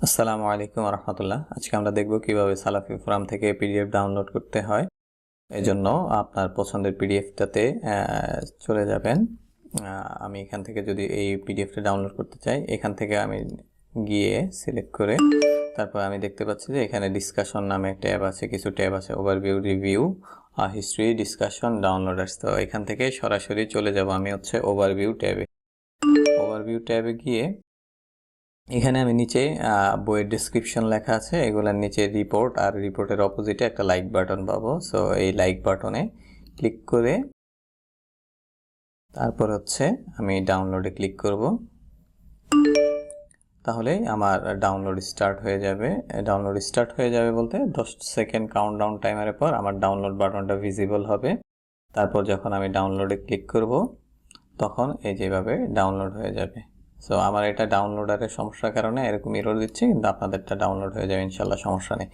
আসসালামু আলাইকুম রহমতুল্লাহ। আজকে আমরা দেখব কিভাবে সালাফি ফোরাম থেকে পিডিএফ ডাউনলোড করতে হয়। এই জন্য আপনার পছন্দের পিডিএফটাতে চলে যাবেন। আমি এখান থেকে যদি এই পিডিএফটা ডাউনলোড করতে চাই, এখান থেকে আমি গিয়ে সিলেক্ট করে তারপর আমি দেখতে পাচ্ছি যে এখানে ডিসকাশন নামে ট্যাব আছে, কিছু ট্যাব আছে, ওভারভিউ, রিভিউ, হিস্ট্রি, ডিসকাশন, ডাউনলোডার্স। তো এখান থেকে সরাসরি চলে যাব আমি ওভারভিউ ট্যাবে। ওভারভিউ ট্যাবে গিয়ে এখানে আমি নিচে বইয়ের ডেসক্রিপশন লেখা আছে, এগুলোর নিচে রিপোর্ট, আর রিপোর্টের অপোজিটে একটা লাইক বাটন পাবো। সো এই লাইক বাটনে ক্লিক করে তারপর আমি ডাউনলোডে ক্লিক করব। তাহলে আমার ডাউনলোড স্টার্ট হয়ে যাবে। ডাউনলোড স্টার্ট হয়ে যাবে বলতে 10 সেকেন্ড কাউন্টডাউন টাইমারের পর আমার ডাউনলোড বাটনটা ভিজিবল হবে। তারপর যখন আমি ডাউনলোডে ক্লিক করব তখন এই যেভাবে ডাউনলোড হয়ে যাবে। সো আমার এটা ডাউনলোডারের সমস্যার কারণে এরকম এরর দিচ্ছে, কিন্তু আপনাদেরটা ডাউনলোড হয়ে যাবে ইনশাল্লাহ, সমস্যা নেই।